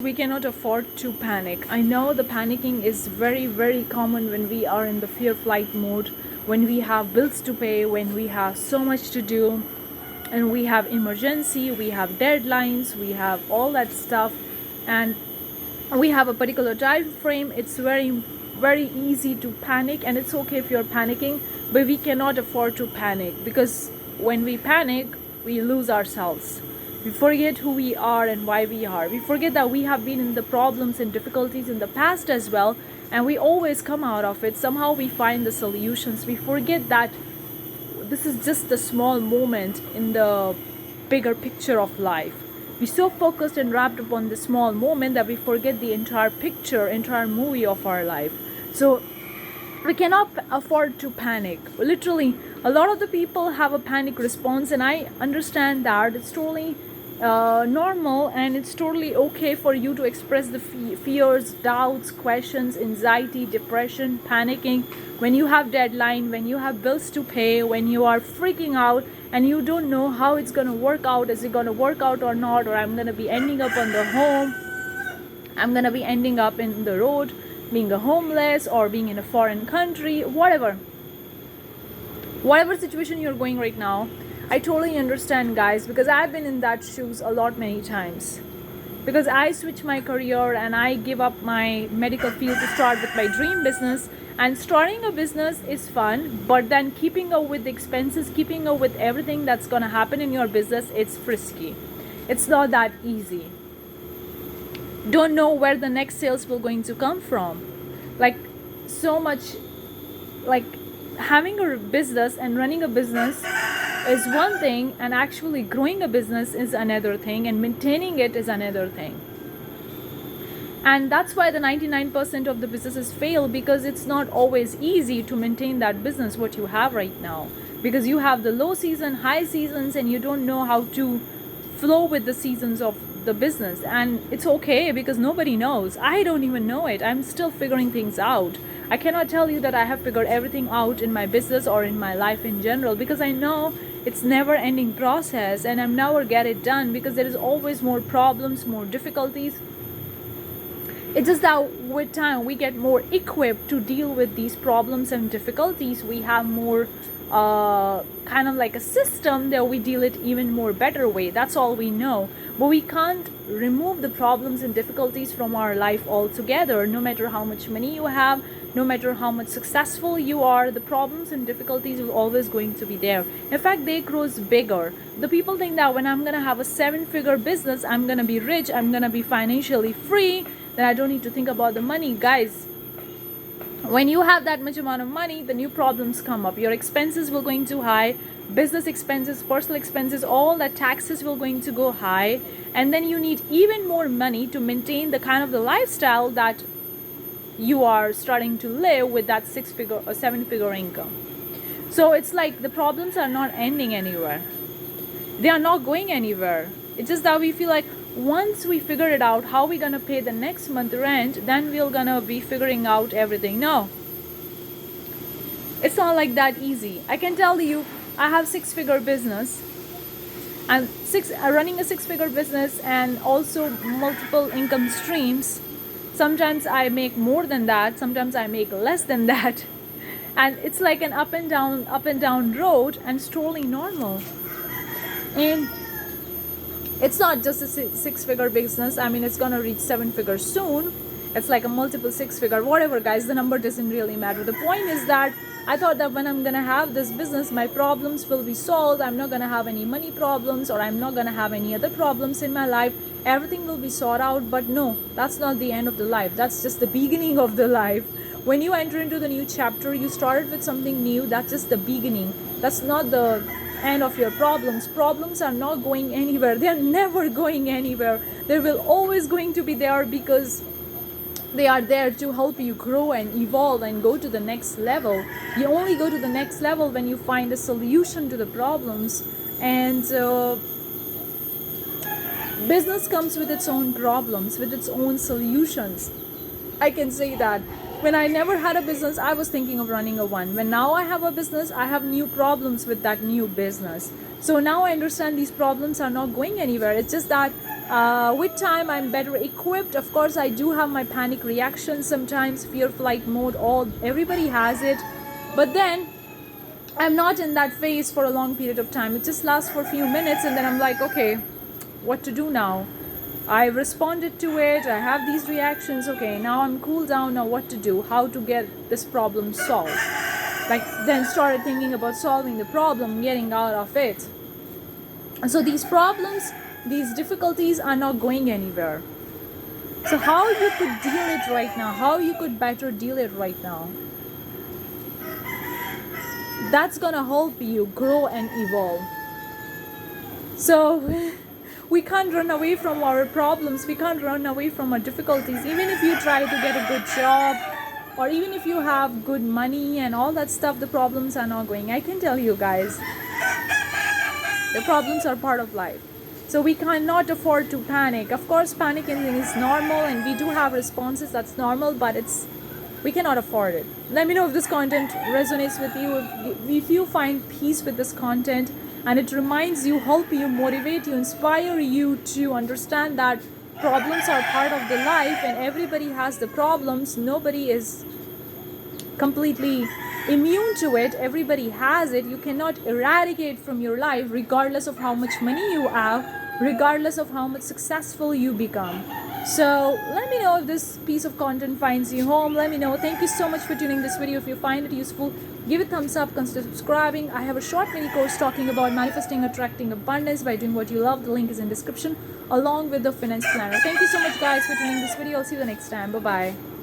We cannot afford to panic. I know the panicking is very, very common when we are in the fear flight mode, when we have bills to pay, when we have so much to do, and we have emergency, we have deadlines, we have all that stuff, and we have a particular time frame. It's very, very easy to panic, and it's okay if you're panicking, but we cannot afford to panic, because when we panic, we lose ourselves. We forget who we are and why we are. We forget that we have been in the problems and difficulties in the past as well, and we always come out of it. Somehow we find the solutions. We forget that this is just a small moment in the bigger picture of life. We're so focused and wrapped up on the small moment that we forget the entire picture, entire movie of our life. So we cannot afford to panic. Literally, a lot of the people have a panic response, and I understand that it's totally normal, and it's totally okay for you to express the fears, doubts, questions, anxiety, depression, panicking when you have deadline, when you have bills to pay, when you are freaking out and you don't know how it's going to work out. Is it going to work out or not? Or I'm going to be ending up on the home, I'm going to be ending up in the road, being a homeless, or being in a foreign country, whatever situation you're going right now. I totally understand, guys, because I've been in that shoes a lot, many times. Because I switched my career and I give up my medical field to start with my dream business. And starting a business is fun, but then keeping up with the expenses, keeping up with everything that's going to happen in your business, it's frisky. It's not that easy. Don't know where the next sales will going to come from. Like, so much, like, having a business and running a business is one thing, and actually growing a business is another thing, and maintaining it is another thing. And that's why the 99% of the businesses fail, because it's not always easy to maintain that business what you have right now, because you have the low season, high seasons, and you don't know how to flow with the seasons of the business. And it's okay, because nobody knows. I don't even know it. I'm still figuring things out. I cannot tell you that I have figured everything out in my business or in my life in general, because I know it's never ending process, and I'm never get it done, because there is always more problems, more difficulties. It's just that with time we get more equipped to deal with these problems and difficulties. We have more kind of like a system that we deal it even more better way. That's all we know. But we can't remove the problems and difficulties from our life altogether. No matter how much money you have, no matter how much successful you are, the problems and difficulties will always going to be there. In fact, they grows bigger. The people think that when I'm gonna have a 7-figure business, I'm gonna be rich, I'm gonna be financially free, then I don't need to think about the money. Guys, when you have that much amount of money, the new problems come up. Your expenses will going too high, business expenses, personal expenses, all that taxes will going to go high, and then you need even more money to maintain the kind of the lifestyle that you are starting to live with that 6-figure or 7-figure income. So it's like the problems are not ending anywhere. They are not going anywhere. It's just that we feel like once we figure it out how we're gonna pay the next month rent, then we're gonna be figuring out everything. No, it's not like that easy. I can tell you, I have 6-figure business, and running a 6-figure business, and also multiple income streams. Sometimes I make more than that, sometimes I make less than that, and it's like an up and down road, and it's totally normal. And it's not just a 6-figure business. I mean, it's gonna reach 7 figures soon. It's like a multiple 6-figure, whatever, guys. The number doesn't really matter. The point is that I thought that when I'm gonna have this business, my problems will be solved. I'm not gonna have any money problems, or I'm not gonna have any other problems in my life. Everything will be sorted out. But no, that's not the end of the life. That's just the beginning of the life. When you enter into the new chapter, you started with something new. That's just the beginning. That's not the end of your problems. Problems are not going anywhere. They're never going anywhere. They will always going to be there, because they are there to help you grow and evolve and go to the next level. You only go to the next level when you find a solution to the problems. And business comes with its own problems, with its own solutions. I can say that when I never had a business, I was thinking of running a one. When now I have a business, I have new problems with that new business. So now I understand these problems are not going anywhere. It's just that With time, I'm better equipped. Of course, I do have my panic reactions sometimes, fear flight mode, all everybody has it. But then I'm not in that phase for a long period of time. It just lasts for a few minutes and then I'm like, okay, what to do now? I responded to it, I have these reactions, okay, now I'm cool down, now what to do? How to get this problem solved? Like, then started thinking about solving the problem, getting out of it. So these problems, these difficulties are not going anywhere. So how you could deal it right now, how you could better deal it right now, that's gonna help you grow and evolve. So we can't run away from our problems, we can't run away from our difficulties. Even if you try to get a good job, or even if you have good money and all that stuff, the problems are not going. I can tell you guys, the problems are part of life. So we cannot afford to panic. Of course, panicking is normal and we do have responses, that's normal, but we cannot afford it. Let me know if this content resonates with you, if you find peace with this content and it reminds you, help you, motivate you, inspire you to understand that problems are part of the life and everybody has the problems. Nobody is completely immune to it. Everybody has it. You cannot eradicate from your life regardless of how much money you have, regardless of how much successful you become. So let me know if this piece of content finds you home. Let me know. Thank you so much for tuning this video. If you find it useful, give it a thumbs up, consider subscribing. I have a short mini course talking about manifesting, attracting abundance by doing what you love. The link is in description along with the finance planner. Thank you so much guys for tuning this video. I'll see you the next time. Bye bye.